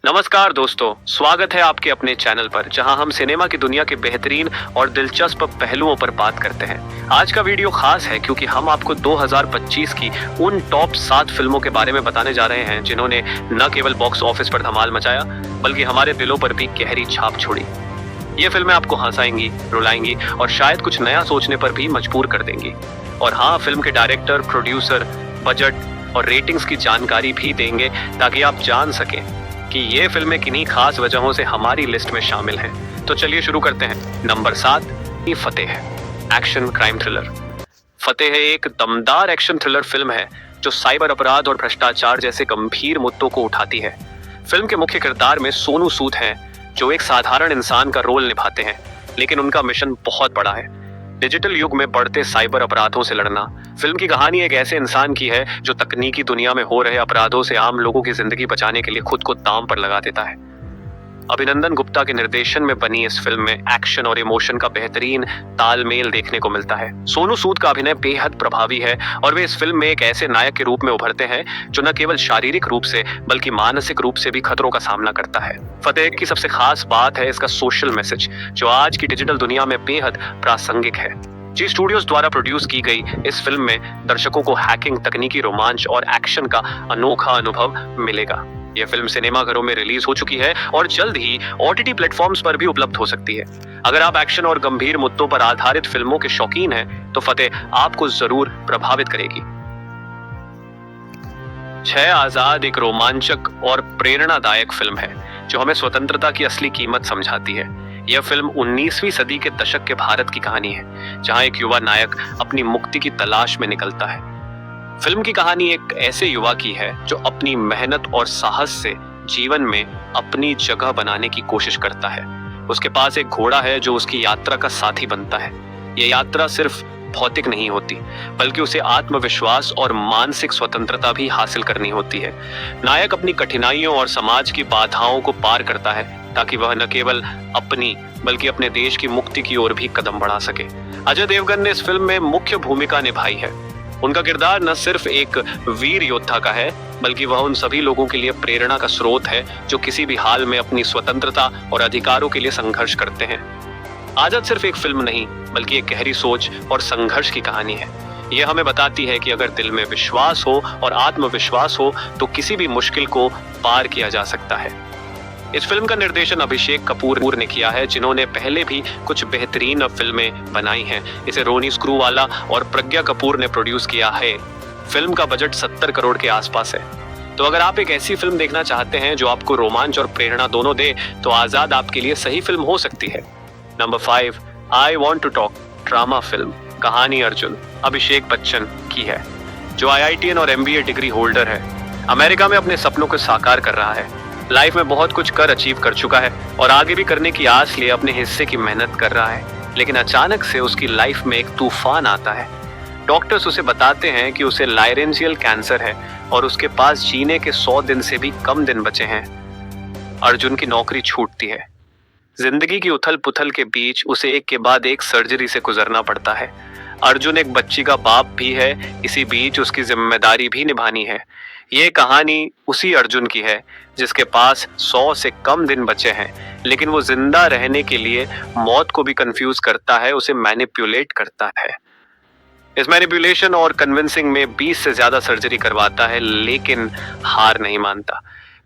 नमस्कार दोस्तों, स्वागत है आपके अपने चैनल पर जहां हम सिनेमा की दुनिया के बेहतरीन और दिलचस्प पहलुओं पर बात करते हैं। आज का वीडियो खास है क्योंकि हम आपको 2025 की उन टॉप 7 फिल्मों के बारे में बताने जा रहे हैं जिन्होंने न केवल बॉक्स ऑफिस पर धमाल मचाया बल्कि हमारे दिलों पर भी गहरी छाप छोड़ी। ये फिल्में आपको हंसाएंगी, रुलाएंगी और शायद कुछ नया सोचने पर भी मजबूर कर देंगी। और हाँ, फिल्म के डायरेक्टर, प्रोड्यूसर, बजट और रेटिंग्स की जानकारी भी देंगे ताकि आप जान सकें कि ये फिल्में किन्हीं खास वजहों से हमारी लिस्ट में शामिल हैं। तो चलिए शुरू करते हैं। नंबर 7, फतेह, एक्शन क्राइम थ्रिलर। फतेह एक दमदार एक्शन थ्रिलर फिल्म है जो साइबर अपराध और भ्रष्टाचार जैसे गंभीर मुद्दों को उठाती है। फिल्म के मुख्य किरदार में सोनू सूद हैं जो एक साधारण इंसान का रोल निभाते हैं, लेकिन उनका मिशन बहुत बड़ा है, डिजिटल युग में बढ़ते साइबर अपराधों से लड़ना। फिल्म की कहानी एक ऐसे इंसान की है जो तकनीकी दुनिया में हो रहे अपराधों से आम लोगों की जिंदगी बचाने के लिए खुद को दांव पर लगा देता है। अभिनंदन गुप्ता के निर्देशन में बनी इस फिल्म में एक्शन और इमोशन का बेहतरीन तालमेल देखने को मिलता है। सोनू सूद का अभिनय बेहद प्रभावी है और वे इस फिल्म में एक ऐसे नायक के रूप में उभरते हैं जो न केवल शारीरिक रूप से बल्कि मानसिक रूप से भी खतरों का सामना करता है। फतेह की सबसे खास बात है इसका सोशल मैसेज, जो आज की डिजिटल दुनिया में बेहद प्रासंगिक है। जी स्टूडियोज द्वारा प्रोड्यूस की गई इस फिल्म में दर्शकों को हैकिंग, तकनीकी रोमांच और एक्शन का अनोखा अनुभव मिलेगा। यह फिल्म सिनेमाघरों में रिलीज हो चुकी है और जल्द ही ओटीटी प्लेटफॉर्म्स पर भी उपलब्ध हो सकती है। अगर आप एक्शन और गंभीर मुद्दों पर आधारित फिल्मों के शौकीन हैं, तो फतेह आपको जरूर प्रभावित करेगी। 6 आजाद एक रोमांचक और प्रेरणादायक फिल्म है जो हमें स्वतंत्रता की असली कीमत समझाती है। यह फिल्म 19वीं सदी के दशक के भारत की कहानी है, जहां एक युवा नायक अपनी मुक्ति की तलाश में निकलता है। फिल्म की कहानी एक ऐसे युवा की है जो अपनी मेहनत और साहस से जीवन में अपनी जगह बनाने की कोशिश करता है। उसके पास एक घोड़ा है जो उसकी यात्रा का साथी बनता है। यह यात्रा सिर्फ भौतिक नहीं होती, बल्कि उसे आत्मविश्वास और मानसिक स्वतंत्रता भी हासिल करनी होती है। नायक अपनी कठिनाइयों और समाज की बाधाओं को पार करता है ताकि वह न केवल अपनी बल्कि अपने देश की मुक्ति की ओर भी कदम बढ़ा सके। अजय देवगन ने इस फिल्म में मुख्य भूमिका निभाई है। उनका किरदार न सिर्फ एक वीर योद्धा का है, बल्कि वह उन सभी लोगों के लिए प्रेरणा का स्रोत है जो किसी भी हाल में अपनी स्वतंत्रता और अधिकारों के लिए संघर्ष करते हैं। आजाद सिर्फ एक फिल्म नहीं, बल्कि एक गहरी सोच और संघर्ष की कहानी है। यह हमें बताती है कि अगर दिल में विश्वास हो और आत्मविश्वास हो तो किसी भी मुश्किल को पार किया जा सकता है। इस फिल्म का निर्देशन अभिषेक कपूर ने किया है, जिन्होंने पहले भी कुछ बेहतरीन फिल्में बनाई हैं। इसे रोनी स्क्रूवाला और प्रज्ञा कपूर ने प्रोड्यूस किया है। फिल्म का बजट 70 करोड़ के आसपास है। तो अगर आप एक ऐसी फिल्म देखना चाहते हैं जो आपको रोमांच और प्रेरणा दोनों दे, तो आजाद आपके लिए सही फिल्म हो सकती है। Number 5, I want to talk, drama film. कहानी अर्जुन अभिषेक बच्चन की है, जो IITN और MBA डिग्री होल्डर है। अमेरिका में अपने सपनों को साकार कर रहा है। लाइफ में बहुत कुछ अचीव कर चुका है और आगे भी करने की आस लिए अपने हिस्से की मेहनत कर रहा है, लेकिन अचानक से उसकी लाइफ में एक तूफान आता है। डॉक्टर्स उसे बताते हैं कि उसे लाइरेंजियल कैंसर है और उसके पास जीने के 100 दिन से भी कम दिन बचे हैं। अर्जुन की नौकरी छूटती है। जिंदगी की उथल पुथल के बीच उसे एक के बाद एक सर्जरी से गुजरना पड़ता है। अर्जुन एक बच्ची का बाप भी है, इसी बीच उसकी जिम्मेदारी भी निभानी है। ये कहानी उसी अर्जुन की है जिसके पास 100 से कम दिन बचे हैं, लेकिन वो जिंदा रहने के लिए मौत को भी कंफ्यूज करता है, उसे मैनिपुलेट करता है। इस मैनिपुलेशन और कन्विंसिंग में 20 से ज्यादा सर्जरी करवाता है, लेकिन हार नहीं मानता।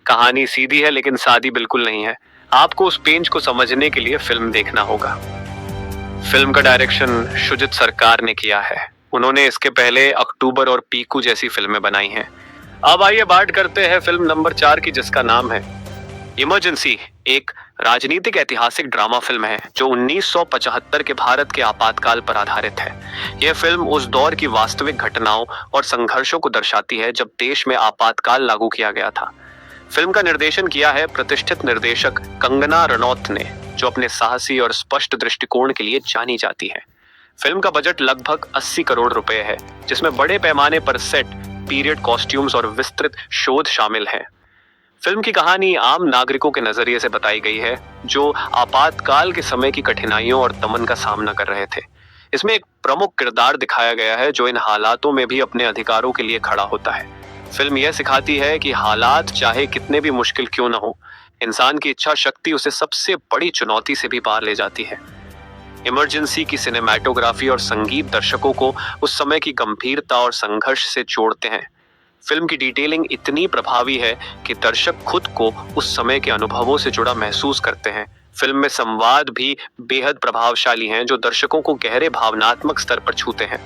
कहानी सीधी है लेकिन सादी बिल्कुल नहीं है। आपको उस पेंच को समझने के लिए फिल्म देखना होगा। फिल्म का डायरेक्शन शुजित सरकार ने किया है। उन्होंने इसके पहले अक्टूबर और पीकू जैसी फिल्में बनाई हैं। अब आइए बात करते हैं फिल्म नंबर 4 की, जिसका नाम है इमरजेंसी। एक राजनीतिक ऐतिहासिक ड्रामा फिल्म है जो 1975 के भारत के आपातकाल पर आधारित है। यह फिल्म उस दौर की वास्तविक घटनाओं और संघर्षों को दर्शाती है जब देश में आपातकाल लागू किया गया था। फिल्म का निर्देशन किया है प्रतिष्ठित निर्देशक कंगना रनौत ने, जो अपने साहसी और स्पष्ट दृष्टिकोण के लिए जानी जाती है। फिल्म का बजट लगभग 80 करोड़ रुपए है, जिसमें बड़े पैमाने पर सेट, पीरियड कॉस्ट्यूम्स और विस्तृत शोध शामिल हैं। फिल्म की कहानी आम नागरिकों के नजरिए से बताई गई है जो आपातकाल के समय की कठिनाइयों और दमन का सामना कर रहे थे। इसमें एक प्रमुख किरदार दिखाया गया है जो इन हालातों में भी अपने अधिकारों के लिए खड़ा होता है। फिल्म यह सिखाती है कि हालात चाहे कितने भी मुश्किल क्यों न हो, इंसान की इच्छा शक्ति उसे सबसे बड़ी चुनौती से भी पार ले जाती है। इमरजेंसी की सिनेमैटोग्राफी और संगीत दर्शकों को उस समय की गंभीरता और संघर्ष से जोड़ते हैं। फिल्म की डिटेलिंग इतनी प्रभावी है कि दर्शक खुद को उस समय के अनुभवों से जुड़ा महसूस करते हैं। फिल्म में संवाद भी बेहद प्रभावशाली हैं, जो दर्शकों को गहरे भावनात्मक स्तर पर छूते हैं।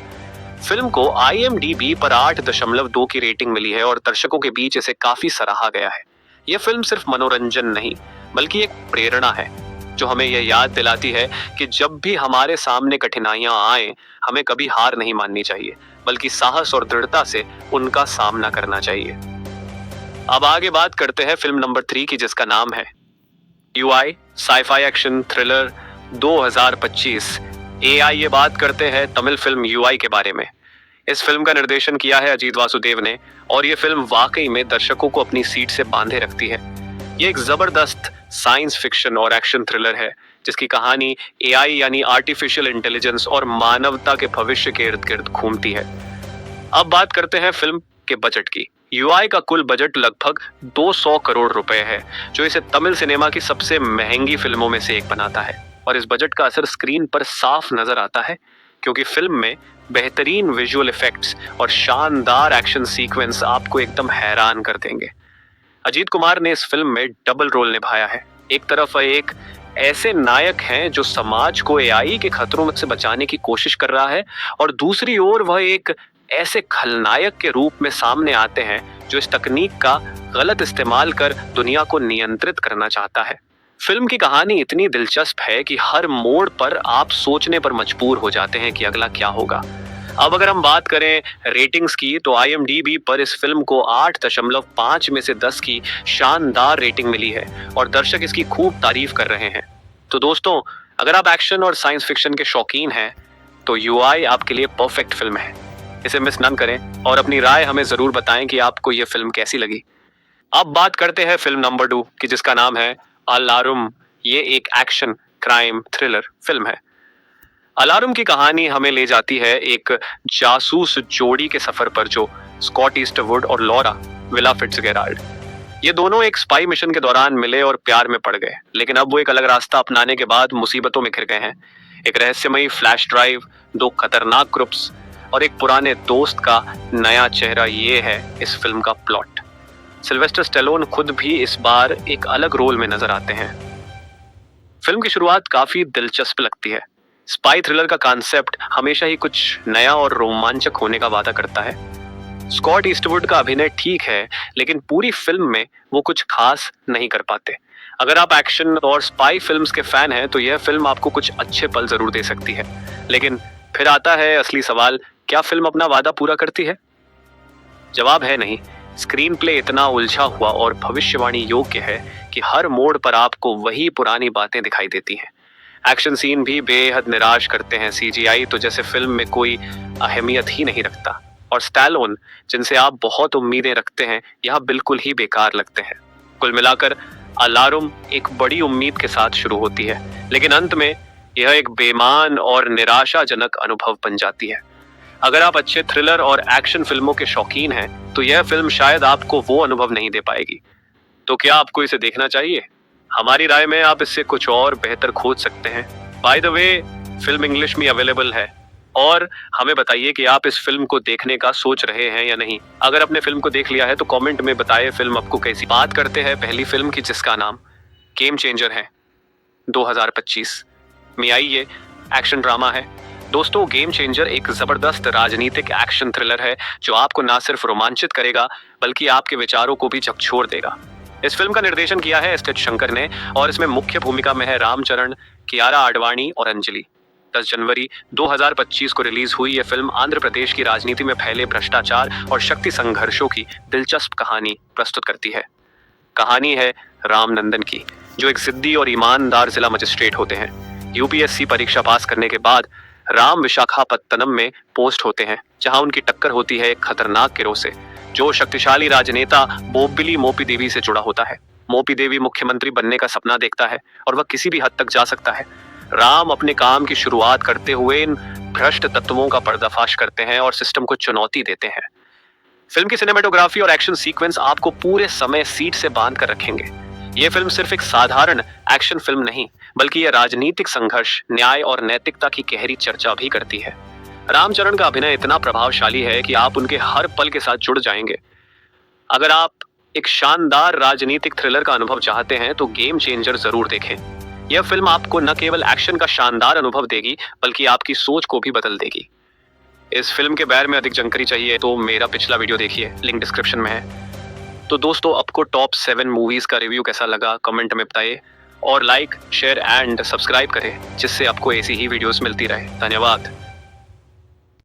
फिल्म को IMDb पर 8.2 की रेटिंग मिली है और दर्शकों के बीच इसे काफी सराहा गया है। यह फिल्म सिर्फ मनोरंजन नहीं, बल्कि एक प्रेरणा है, जो हमें यह याद दिलाती है कि जब भी हमारे सामने कठिनाइयां आए, हमें कभी हार नहीं माननी चाहिए, बल्कि साहस और दृढ़ता से उनका सामना करना चाहिए। अब आगे बात करते हैं फिल्म नंबर 3 की, जिसका नाम है UI साइफाई एक्शन थ्रिलर 2025। ये बात करते हैं तमिल फिल्म UI के बारे में। इस फिल्म का निर्देशन किया है अजीत वासुदेव ने और ये फिल्म वाकई में दर्शकों को अपनी सीट से बांधे रखती है। ये एक जबरदस्त साइंस फिक्शन और एक्शन थ्रिलर है, जिसकी कहानी AI यानी आर्टिफिशियल इंटेलिजेंस और मानवता के भविष्य के इर्द गिर्द घूमती है। अब बात करते हैं फिल्म के बजट की। UI का कुल बजट लगभग 200 करोड़ रुपए है, जो इसे तमिल सिनेमा की सबसे महंगी फिल्मों में से एक बनाता है। और इस बजट का असर स्क्रीन पर साफ नजर आता है, क्योंकि फिल्म में बेहतरीन विजुअल इफेक्ट्स और शानदार एक्शन सीक्वेंस आपको एकदम हैरान कर देंगे। अजीत कुमार ने इस फिल्म में डबल रोल निभाया है। एक तरफ वह एक ऐसे नायक हैं जो समाज को AI के खतरों से बचाने की कोशिश कर रहा है, और दूसरी ओर वह एक ऐसे खलनायक के रूप में सामने आते हैं जो इस तकनीक का गलत इस्तेमाल कर दुनिया को नियंत्रित करना चाहता है। फिल्म की कहानी इतनी दिलचस्प है कि हर मोड़ पर आप सोचने पर मजबूर हो जाते हैं कि अगला क्या होगा। अब अगर हम बात करें रेटिंग्स की, तो IMDb पर इस फिल्म को 8.5 में से 10 की शानदार रेटिंग मिली है और दर्शक इसकी खूब तारीफ कर रहे हैं। तो दोस्तों, अगर आप एक्शन और साइंस फिक्शन के शौकीन हैं, तो UI आपके लिए परफेक्ट फिल्म है। इसे मिस न करें और अपनी राय हमें जरूर बताएं कि आपको ये फिल्म कैसी लगी। अब बात करते हैं फिल्म नंबर 2 की, जिसका नाम है अलार्म। ये एक एक्शन क्राइम थ्रिलर फिल्म है। अलार्म की कहानी हमें ले जाती है एक जासूस जोड़ी के सफर पर, जो स्कॉट ईस्टवुड और लॉरा विला फिट्जगेराल्ड, ये दोनों एक स्पाई मिशन के दौरान मिले और प्यार में पड़ गए। लेकिन अब वो एक अलग रास्ता अपनाने के बाद मुसीबतों में घिर गए हैं। एक रहस्यमयी फ्लैश ड्राइव, 2 खतरनाक ग्रुप्स और एक पुराने दोस्त का नया चेहरा, ये है इस फिल्म का प्लॉट। सिल्वेस्टर स्टेलोन खुद भी इस बार एक अलग रोल में नजर आते हैं। फिल्म की शुरुआत काफी दिलचस्प लगती है। स्पाई थ्रिलर का कॉन्सेप्ट हमेशा ही कुछ नया और रोमांचक होने का वादा करता है। स्कॉट ईस्टवुड का अभिनय ठीक है, लेकिन पूरी फिल्म में वो कुछ खास नहीं कर पाते। अगर आप एक्शन और स्पाई फिल्म्स के फैन हैं, तो यह फिल्म आपको कुछ अच्छे पल जरूर दे सकती है। लेकिन फिर आता है असली सवाल, क्या फिल्म अपना वादा पूरा करती है? जवाब है नहीं। स्क्रीन प्ले इतना उलझा हुआ और भविष्यवाणी योग्य है कि हर मोड़ पर आपको वही पुरानी बातें दिखाई देती हैं। एक्शन सीन भी बेहद निराश करते हैं। CGI तो जैसे फिल्म में कोई अहमियत ही नहीं रखता। और स्टैलोन, जिनसे आप बहुत उम्मीदें रखते हैं, यहाँ बिल्कुल ही बेकार लगते हैं। कुल मिलाकर अलार्म एक बड़ी उम्मीद के साथ शुरू होती है, लेकिन अंत में यह एक बेईमान और निराशाजनक अनुभव बन जाती है। अगर आप अच्छे थ्रिलर और एक्शन फिल्मों के शौकीन हैं, तो यह फिल्म शायद आपको वो अनुभव नहीं दे पाएगी। तो क्या आपको इसे देखना चाहिए? हमारी राय में आप इससे कुछ और बेहतर खोज सकते हैं। By the way, film English में अवेलेबल है। और हमें बताइए कि आप इस फिल्म को देखने का सोच रहे हैं या नहीं। अगर आपने फिल्म को देख लिया है तो कमेंट में बताइए फिल्म आपको कैसी। बात करते हैं पहली फिल्म की, जिसका नाम गेम चेंजर है। 2025 में आई ये एक्शन ड्रामा है। दोस्तों, गेम चेंजर एक जबरदस्त राजनीतिक एक्शन थ्रिलर है, जो आपको ना सिर्फ रोमांचित करेगा, बल्कि आपके विचारों को भी झकझोर देगा। इस फिल्म का निर्देशन किया है ST शंकर ने और इसमें मुख्य भूमिका में है रामचरण, कियारा आडवाणी और अंजलि। 10 जनवरी 2025 को रिलीज हुई यह फिल्म आंध्र प्रदेश की राजनीति में फैले भ्रष्टाचार और शक्ति संघर्षों की दिलचस्प कहानी प्रस्तुत करती है। कहानी है रामनंदन की, जो एक जिद्दी और ईमानदार जिला मजिस्ट्रेट होते हैं। UPSC परीक्षा पास करने के बाद राम विशाखापत्तनम में पोस्ट होते हैं, जहां उनकी टक्कर होती है एक खतरनाक गिरोह से, जो शक्तिशाली राजनेता बोब्बिली मोपी देवी से जुड़ा होता है। मोपी देवी मुख्यमंत्री बनने का सपना देखता है और वह किसी भी हद तक जा सकता है। राम अपने काम की शुरुआत करते हुए इन भ्रष्ट तत्वों का पर्दाफाश करते हैं और सिस्टम को चुनौती देते हैं। फिल्म की सिनेमेटोग्राफी और एक्शन सीक्वेंस आपको पूरे समय सीट से बांध कर रखेंगे। यह फिल्म सिर्फ एक साधारण एक्शन फिल्म नहीं, बल्कि यह राजनीतिक संघर्ष, न्याय और नैतिकता की गहरी चर्चा भी करती है। रामचरण का अभिनय इतना प्रभावशाली है कि आप उनके हर पल के साथ जुड़ जाएंगे। अगर आप एक शानदार राजनीतिक थ्रिलर का अनुभव चाहते हैं तो गेम चेंजर जरूर देखें। यह फिल्म आपको न केवल एक्शन का शानदार अनुभव देगी, बल्कि आपकी सोच को भी बदल देगी। इस फिल्म के बारे में अधिक जानकारी चाहिए तो मेरा पिछला वीडियो देखिए, लिंक डिस्क्रिप्शन में है। तो दोस्तों, आपको टॉप 7 मूवीज का रिव्यू कैसा लगा कमेंट में बताइए, और लाइक, शेयर एंड सब्सक्राइब करें, जिससे आपको ऐसी ही वीडियोस मिलती रहे। धन्यवाद।